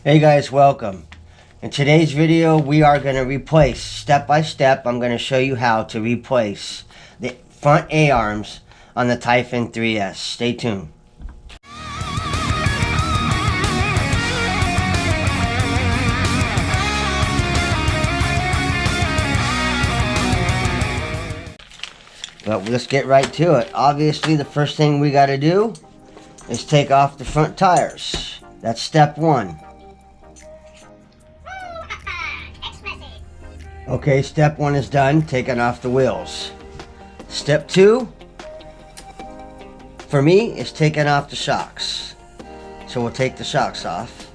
Hey guys, welcome. In today's video we are going to replace, step by step, I'm going to show you how to replace the front A-arms on the Typhon 3S. Stay tuned. But let's get right to it. Obviously the first thing we got to do is take off the front tires. That's step one. Okay, step one is done, taking off the wheels. Step two, for me, is taking off the shocks. So we'll take the shocks off.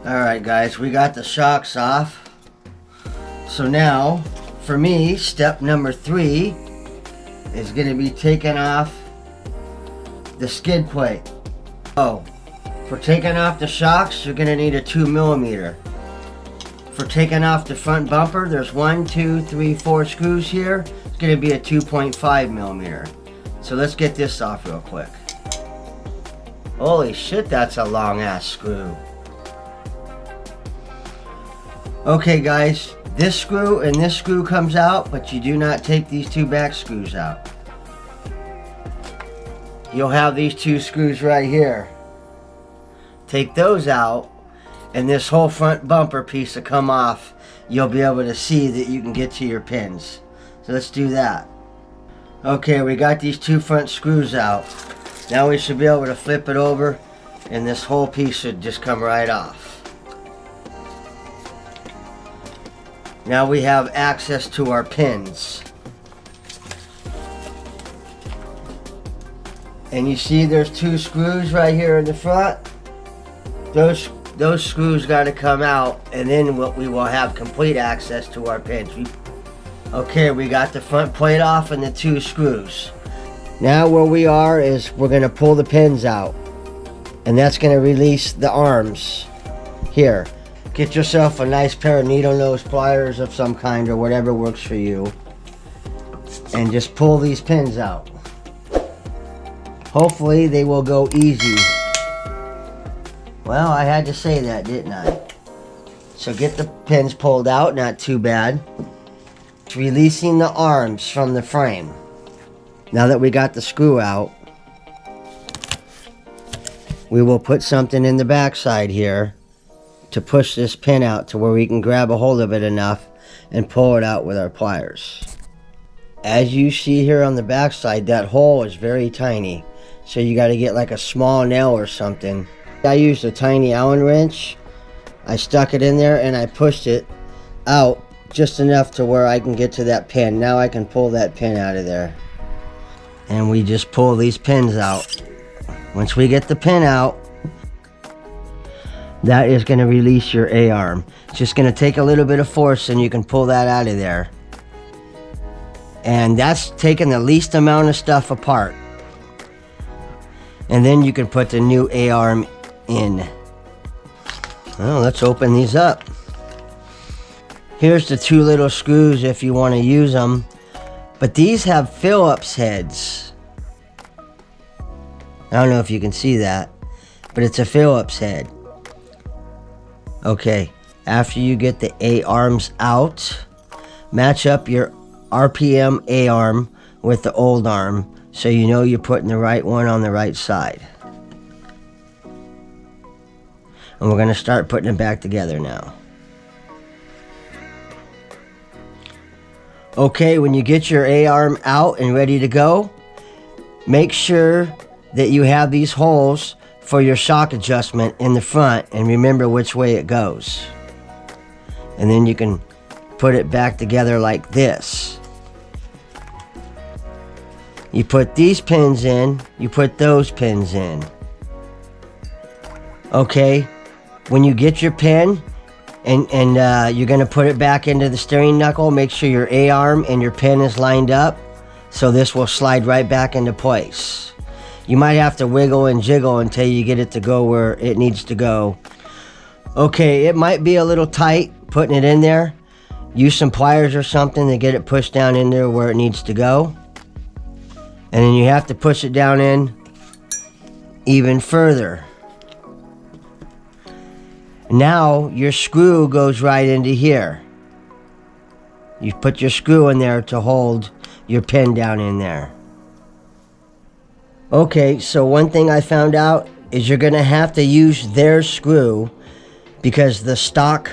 Alright guys, we got the shocks off. So now, for me, step number three is going to be taking off the skid plate. Oh, for taking off the shocks, you're going to need a 2mm. For taking off the front bumper, there's 1, 2, 3, 4 screws here. It's going to be a 2.5mm. So let's get this off real quick. Holy shit, that's a long ass screw. Okay guys, this screw and this screw comes out, but you do not take these two back screws out. You'll have these two screws right here. Take those out, and this whole front bumper piece will come off. You'll be able to see that you can get to your pins. So let's do that. Okay, we got these two front screws out. Now we should be able to flip it over, and this whole piece should just come right off. Now we have access to our pins. And you see there's two screws right here in the front. Those screws got to come out, and then we will have complete access to our pins. Okay, we got the front plate off and the two screws. Now where we are is we're going to pull the pins out, and that's going to release the arms. Here, get yourself a nice pair of needle nose pliers of some kind or whatever works for you, and just pull these pins out. Hopefully they will go easy. Well, I had to say that, didn't I? So get the pins pulled out, not too bad. It's releasing the arms from the frame. Now that we got the screw out, we will put something in the back side here to push this pin out to where we can grab a hold of it enough and pull it out with our pliers. As you see here on the back side, that hole is very tiny. So you got to get like a small nail or something. I used a tiny Allen wrench. I stuck it in there and I pushed it out just enough to where I can get to that pin. Now I can pull that pin out of there. And we just pull these pins out. Once we get the pin out, that is going to release your A-arm. It's just going to take a little bit of force and you can pull that out of there. And that's taking the least amount of stuff apart. And then you can put the new A-arm in. Well, let's open these up. Here's the two little screws if you want to use them. But these have Phillips heads. I don't know if you can see that, but it's a Phillips head. Okay, after you get the A-arms out, match up your RPM A-arm with the old arm, so you know you're putting the right one on the right side. And we're going to start putting it back together now. Okay, when you get your A-arm out and ready to go, make sure that you have these holes for your shock adjustment in the front, and remember which way it goes. And then you can put it back together like this. You put these pins in, you put those pins in. Okay, when you get your pin and you're going to put it back into the steering knuckle, make sure your A-arm and your pin is lined up, so this will slide right back into place. You might have to wiggle and jiggle until you get it to go where it needs to go. Okay, it might be a little tight putting it in there. Use some pliers or something to get it pushed down in there where it needs to go. And then you have to push it down in even further. Now your screw goes right into here. You put your screw in there to hold your pin down in there. Okay, so one thing I found out is you're gonna have to use their screw because the stock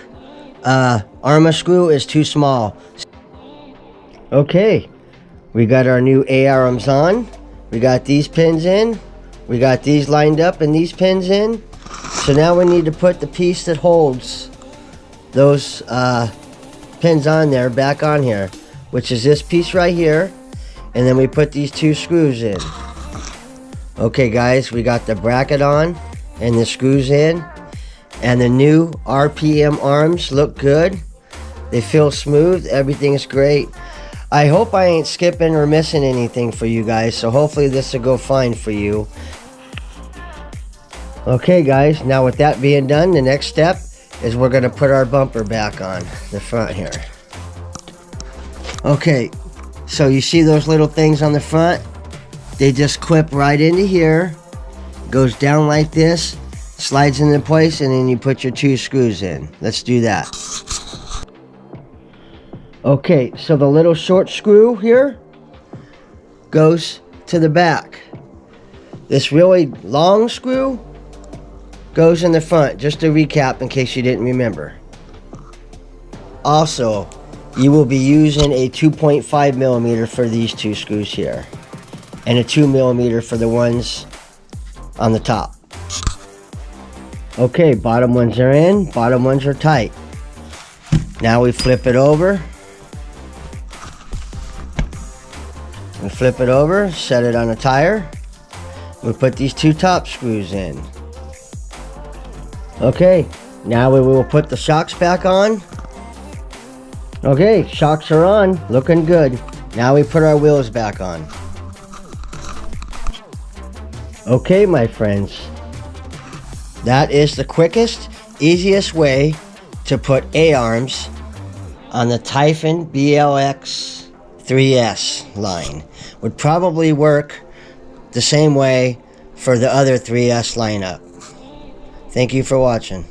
ARMMA screw is too small. Okay, we got our new ARMs on. We got these pins in. We got these lined up and these pins in. So now we need to put the piece that holds those pins on there back on here, which is this piece right here. And then we put these two screws in. Okay guys, we got the bracket on and the screws in. And the new RPM arms look good. They feel smooth. Everything's great. I hope I ain't skipping or missing anything for you guys. So hopefully this will go fine for you. Okay guys, now with that being done, the next step is we're going to put our bumper back on the front here. Okay, so you see those little things on the front? They just clip right into here. Goes down like this. Slides into place, and then you put your two screws in. Let's do that. Okay, so the little short screw here goes to the back. This really long screw goes in the front, just to recap in case you didn't remember. Also, you will be using a 2.5 millimeter for these two screws here, and a 2 millimeter for the ones on the top. Okay, bottom ones are in, bottom ones are tight. Now we flip it over. We flip it over, set it on a tire. We put these two top screws in. Okay, now we will put the shocks back on. Okay, shocks are on, looking good. Now we put our wheels back on. Okay, my friends. That is the quickest, easiest way to put A-arms on the Typhon Blx 3S line. Would probably work the same way for the other 3S lineup. Thank you for watching.